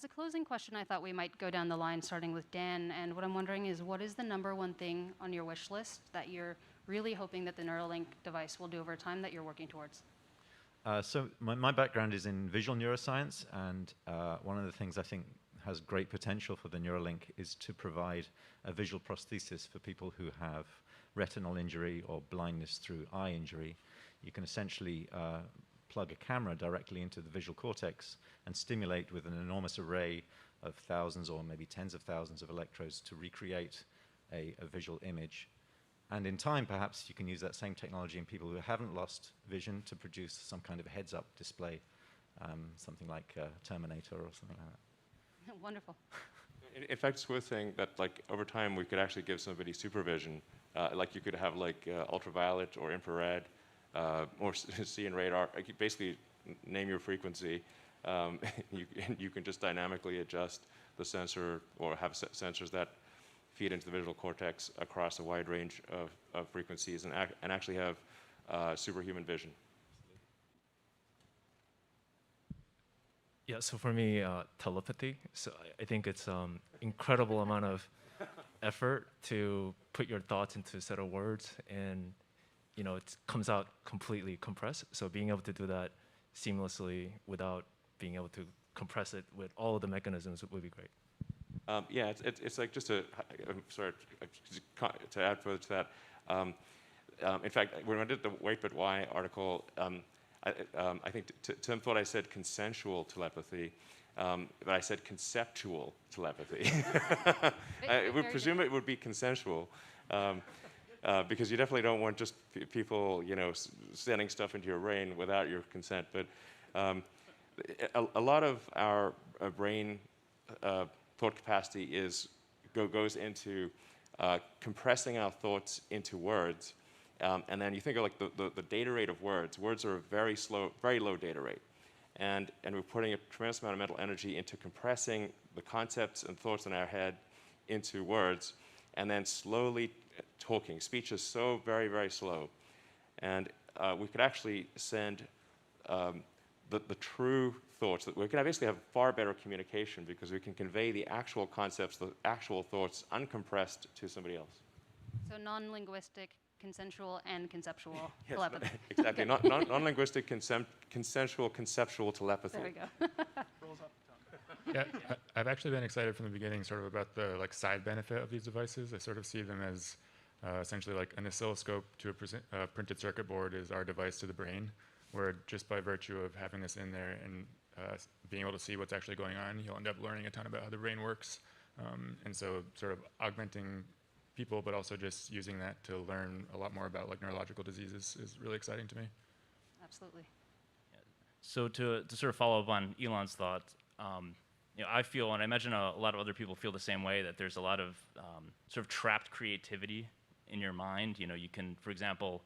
As a closing question, I thought we might go down the line, starting with Dan. And what I'm wondering is, what is the number one thing on your wish list that you're really hoping that the Neuralink device will do over time that you're working towards? So my background is in visual neuroscience, and one of the things I think has great potential for the Neuralink is to provide a visual prosthesis for people who have retinal injury or blindness through eye injury. You can essentially plug a camera directly into the visual cortex and stimulate with an enormous array of thousands or maybe tens of thousands of electrodes to recreate a visual image. And in time, perhaps you can use that same technology in people who haven't lost vision to produce some kind of heads-up display, something like Terminator or something like that. Wonderful. In fact, it's worth saying that, like, over time, we could actually give somebody supervision. Like, you could have, like, ultraviolet or infrared, or see in radar. You could basically name your frequency. You can just dynamically adjust the sensor or have sensors that feed into the visual cortex across a wide range of frequencies and actually have superhuman vision. Yeah, so for me, telepathy. So I think it's incredible amount of effort to put your thoughts into a set of words, and it comes out completely compressed. So being able to do that seamlessly without being able to compress it with all of the mechanisms would be great. Yeah, it's like just to add further to that. In fact, when I did the Wait But Why article, I think Tim thought I said consensual telepathy, but I said conceptual telepathy. I would presume it would be consensual, because you definitely don't want just people, sending stuff into your brain without your consent. But a lot of our brain thought capacity goes into compressing our thoughts into words. And then you think of like the data rate of words. Words are a very low data rate. And we're putting a tremendous amount of mental energy into compressing the concepts and thoughts in our head into words, and then slowly talking. Speech is so very, very slow. And we could actually send the true thoughts. We can basically have far better communication because we can convey the actual concepts, the actual thoughts, uncompressed to somebody else. So non-linguistic, consensual, and conceptual Yes, telepathy. exactly. Non-linguistic, consensual, conceptual telepathy. There we go. Yeah, I've actually been excited from the beginning sort of about the side benefit of these devices. I sort of see them as essentially like an oscilloscope to a printed circuit board is our device to the brain, where just by virtue of having this in there and being able to see what's actually going on, you'll end up learning a ton about how the brain works. And so sort of augmenting people, but also just using that to learn a lot more about neurological diseases is really exciting to me. Absolutely. So to sort of follow up on Elon's thoughts, I feel, and I imagine a lot of other people feel the same way, that there's a lot of sort of trapped creativity in your mind. You can, for example,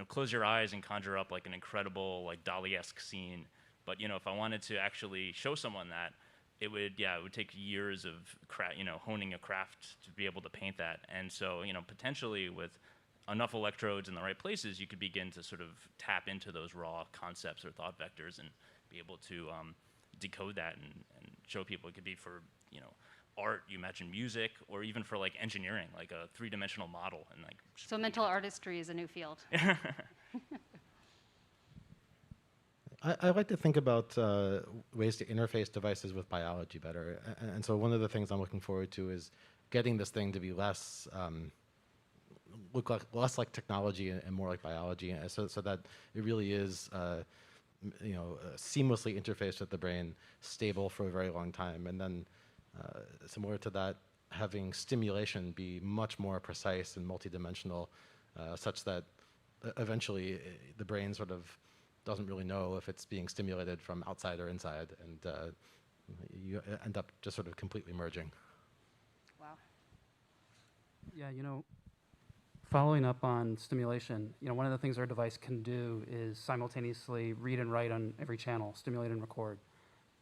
close your eyes and conjure up like an incredible, like Dali-esque scene. But if I wanted to actually show someone that, it would take years of honing a craft to be able to paint that. And so, potentially with enough electrodes in the right places, you could begin to sort of tap into those raw concepts or thought vectors and be able to decode that and show people. It could be for art, you imagine music, or even for like engineering, like a three-dimensional model. And like. So mental artistry is a new field. I like to think about ways to interface devices with biology better. And so one of the things I'm looking forward to is getting this thing to be less like technology and more like biology, so that it really is seamlessly interfaced with the brain, stable for a very long time. And then similar to that, having stimulation be much more precise and multidimensional, such that eventually the brain sort of doesn't really know if it's being stimulated from outside or inside, and you end up just sort of completely merging. Wow. Yeah, following up on stimulation, one of the things our device can do is simultaneously read and write on every channel, stimulate and record.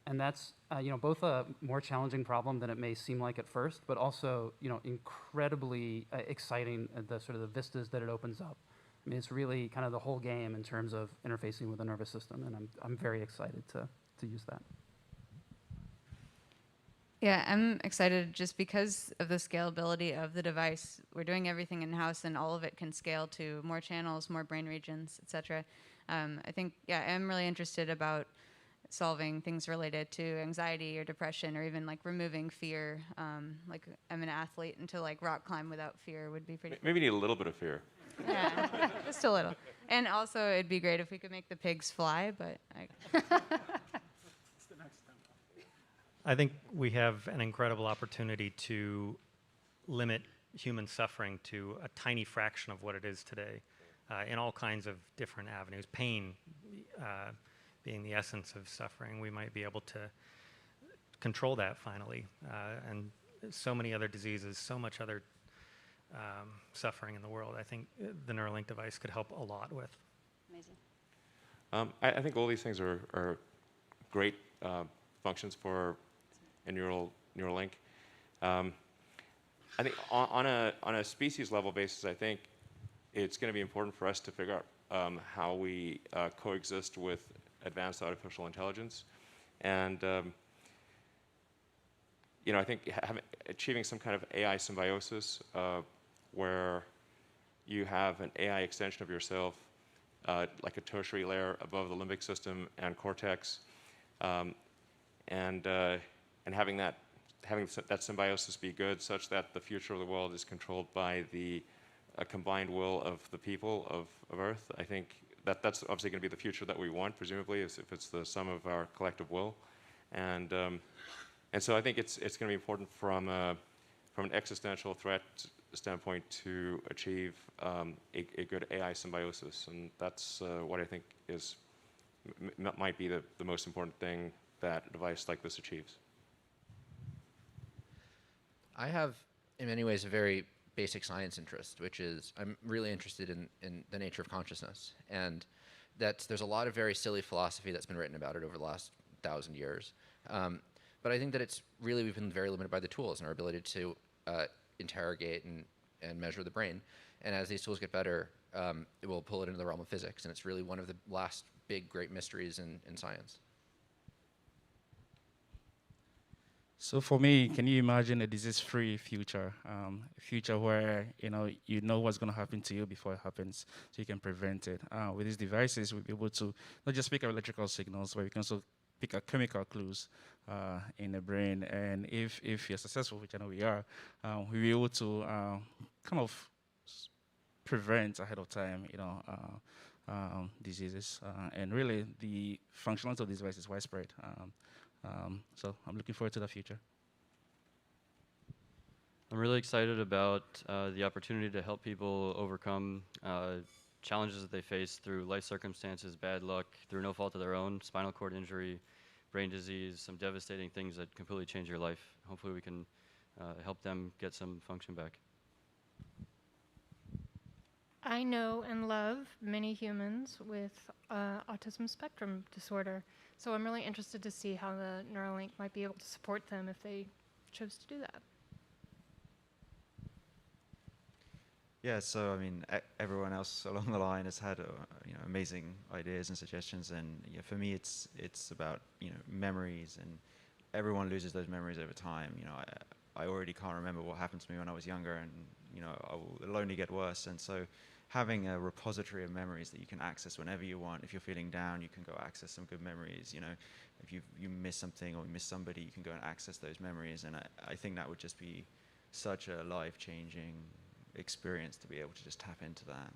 And that's, both a more challenging problem than it may seem like at first, but also, incredibly exciting, the sort of the vistas that it opens up. I mean, it's really kind of the whole game in terms of interfacing with the nervous system, and I'm very excited to use that. Yeah, I'm excited just because of the scalability of the device. We're doing everything in-house, and all of it can scale to more channels, more brain regions, etc. I think, yeah, I'm really interested about solving things related to anxiety or depression, or even like removing fear. Like I'm an athlete, and to like rock climb without fear would be pretty. Maybe you need a little bit of fear. Yeah, just a little. And also, it'd be great if we could make the pigs fly, but I think we have an incredible opportunity to limit human suffering to a tiny fraction of what it is today in all kinds of different avenues. Pain being the essence of suffering, we might be able to control that finally. And so many other diseases, so much other suffering in the world, I think the Neuralink device could help a lot with. Amazing. I think all these things are great functions for a Neuralink. I think on a species level basis, I think it's going to be important for us to figure out how we coexist with advanced artificial intelligence, and I think achieving some kind of AI symbiosis where you have an AI extension of yourself, like a tertiary layer above the limbic system and cortex, and having that symbiosis be good, such that the future of the world is controlled by the combined will of the people of Earth. I think that's obviously going to be the future that we want, presumably, if it's the sum of our collective will, and so I think it's going to be important from an existential threat standpoint to achieve a good AI symbiosis, and that's what I think might be the most important thing that a device like this achieves. I have, in many ways, a very basic science interest, which is I'm really interested in the nature of consciousness. And there's a lot of very silly philosophy that's been written about it over the last 1,000 years. But I think that we've been very limited by the tools and our ability to interrogate and measure the brain. And as these tools get better, it will pull it into the realm of physics. And it's really one of the last big, great mysteries in science. So for me, can you imagine a disease-free future? A future where you know what's going to happen to you before it happens, so you can prevent it. With these devices, we'll be able to not just pick up electrical signals, but we can also pick up chemical clues in the brain. And if you're successful, which I know we are, we'll be able to kind of prevent ahead of time, diseases. And really, the functionality of this device is widespread. So I'm looking forward to the future. I'm really excited about the opportunity to help people overcome challenges that they face through life circumstances, bad luck, through no fault of their own, spinal cord injury, brain disease, some devastating things that completely change your life. Hopefully we can help them get some function back. I know and love many humans with autism spectrum disorder, so I'm really interested to see how the Neuralink might be able to support them if they chose to do that. Yeah, so I mean, everyone else along the line has had amazing ideas and suggestions, and for me, it's about memories, and everyone loses those memories over time. I already can't remember what happened to me when I was younger, and it'll only get worse. And so, having a repository of memories that you can access whenever you want. If you're feeling down, you can go access some good memories. If you miss something or you miss somebody, you can go and access those memories. And I think that would just be such a life-changing experience to be able to just tap into that.